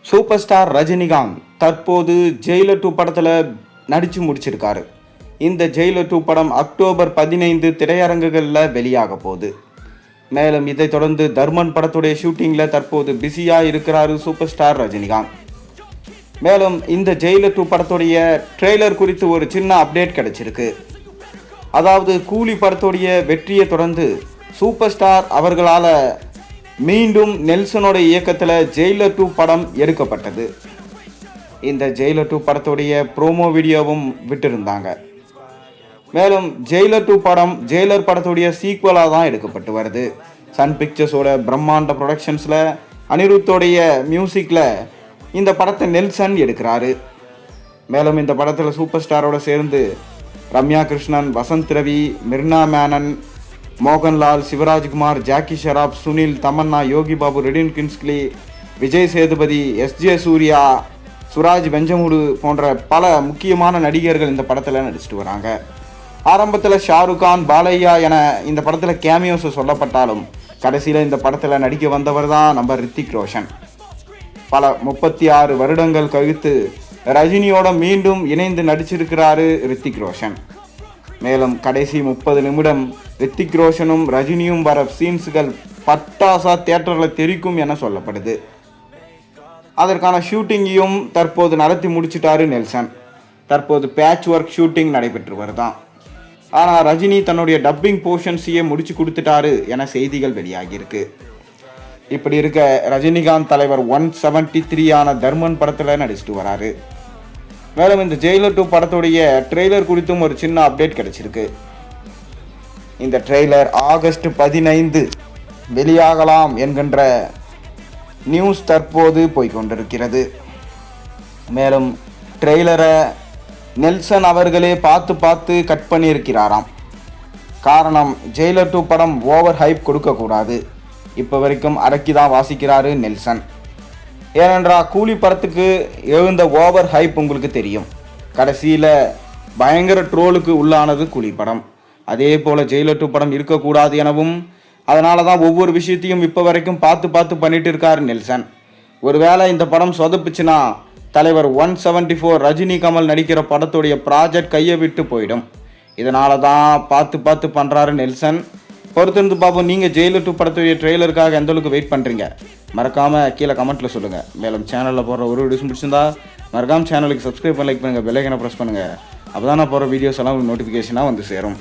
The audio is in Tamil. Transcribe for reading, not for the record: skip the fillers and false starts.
சூப்பர் ஸ்டார் ரஜினிகாந்த் தற்போது ஜெயிலர் 2 படத்தில் நடித்து முடிச்சிருக்காரு. இந்த ஜெயிலர் 2 படம் அக்டோபர் 15 திரையரங்குகளில் வெளியாக போகுது. மேலும் இதை தொடர்ந்து தர்மன் படத்துடைய ஷூட்டிங்கில் தற்போது பிஸியாக இருக்கிறாரு சூப்பர் ஸ்டார் ரஜினிகாந்த். மேலும் இந்த ஜெயிலர் 2 படத்துடைய ட்ரெய்லர் குறித்து ஒரு சின்ன அப்டேட் கிடைச்சிருக்கு. அதாவது கூலி படத்துடைய வெற்றியை தொடர்ந்து சூப்பர் ஸ்டார் அவர்களால் மீண்டும் நெல்சனோட இயக்கத்தில் ஜெயிலர் 2 படம் எடுக்கப்பட்டது. இந்த ஜெயிலர் 2 படத்துடைய ப்ரோமோ வீடியோவும் விட்டிருந்தாங்க. மேலும் ஜெயிலர் 2 படம் ஜெயிலர் படத்துடைய சீக்வலாக தான் எடுக்கப்பட்டு வருது. சன் பிக்சர்ஸோட பிரம்மாண்ட ப்ரொடக்ஷன்ஸில் அனிருத்தோடைய மியூசிக்கில் இந்த படத்தை நெல்சன் எடுக்கிறாரு. மேலும் இந்த படத்தில் சூப்பர் ஸ்டாரோட சேர்ந்து ரம்யா கிருஷ்ணன், வசந்த் ரவி, மிர்னா மேனன், மோகன்லால், சிவராஜ்குமார், ஜாக்கி ஷெராப், சுனில், தமன்னா, யோகி பாபு, ரெடின் கின்ஸ்லி, விஜய் சேதுபதி, எஸ்ஜே சூர்யா, சுராஜ் வெஞ்சமுடு போன்ற பல முக்கியமான நடிகர்கள் இந்த படத்தில் நடிச்சிட்டு வராங்க. ஆரம்பத்தில் ஷாருக் கான், பாலையா என இந்த படத்தில் கேமியோஸ் சொல்லப்பட்டாலும் கடைசியில் இந்த படத்தில் நடிக்க வந்தவர் தான் நம்ம ரித்திக் ரோஷன். பல 36 வருடங்கள் கழித்து ரஜினியோட மீண்டும் இணைந்து நடிச்சிருக்கிறாரு ரித்திக் ரோஷன். மேலும் கடைசி 30 நிமிடம் ரித்திக் ரோஷனும் ரஜினியும் வர சீன்ஸுகள் பட்டாசா தியேட்டரில் தெரிக்கும் என சொல்லப்படுது. அதற்கான ஷூட்டிங்கையும் தற்போது நடத்தி முடிச்சிட்டாரு நெல்சன். தற்போது பேட்ச் ஒர்க் ஷூட்டிங் நடைபெற்று வருதான். ஆனால் ரஜினி தன்னுடைய டப்பிங் போர்ஷன்ஸையே முடிச்சு கொடுத்துட்டாரு என செய்திகள் வெளியாகியிருக்கு. இப்படி இருக்க ரஜினிகாந்த் தலைவர் 173 தர்மன் படத்தில் நடிச்சிட்டு வராரு. மேலும் இந்த ஜெயிலர் 2 படத்துடைய ட்ரெய்லர் குறித்தும் ஒரு சின்ன அப்டேட் கிடைச்சிருக்கு. இந்த ட்ரெய்லர் ஆகஸ்ட் 15 வெளியாகலாம் என்கின்ற நியூஸ் தற்போது போய்கொண்டிருக்கிறது. மேலும் ட்ரெய்லரை நெல்சன் அவர்களே பார்த்து கட் பண்ணியிருக்கிறாராம். காரணம், ஜெயிலர் 2 படம் ஓவர் ஹைப் கொடுக்கக்கூடாது. இப்போ வரைக்கும் அடக்கி தான் வாசிக்கிறாரு நெல்சன். ஏனென்றால் கூலி படத்துக்கு எழுந்த ஓவர் ஹைப் உங்களுக்கு தெரியும். கடைசியில் பயங்கர ட்ரோலுக்கு உள்ளானது கூலி படம். அதே போல் ஜெயிலர் 2 படம் இருக்கக்கூடாது எனவும் அதனால தான் ஒவ்வொரு விஷயத்தையும் இப்போ வரைக்கும் பார்த்து பண்ணிட்டு இருக்காரு நெல்சன். ஒருவேளை இந்த படம் சொதப்புச்சுன்னா தலைவர் 174 ரஜினி கமல் நடிக்கிற படத்துடைய ப்ராஜெக்ட் கையை விட்டு போயிடும். இதனால தான் பார்த்து பண்ணுறாரு நெல்சன். பொறுத்திருந்து பார்ப்போம். நீங்கள் ஜெயிலர் 2 படத்துடைய ட்ரெய்லருக்காக எந்த அளவுக்கு வெயிட் பண்ணுறீங்க மறக்காமல் கீழே கமெண்ட்டில் சொல்லுங்கள். மேலும் சேனலில் போடுற ஒரு வீடியோஸ் பிடிச்சிருந்தா மறக்காமல் சேனலுக்கு சப்ஸ்கிரைப் பண்ணி லைக் பண்ணுங்கள், பெல் ஐக்கனை ப்ரெஸ் பண்ணுங்கள். அப்போ தான் நான் போகிற வீடியோஸ் எல்லாம் நோட்டிஃபிகேஷனாக வந்து சேரும்.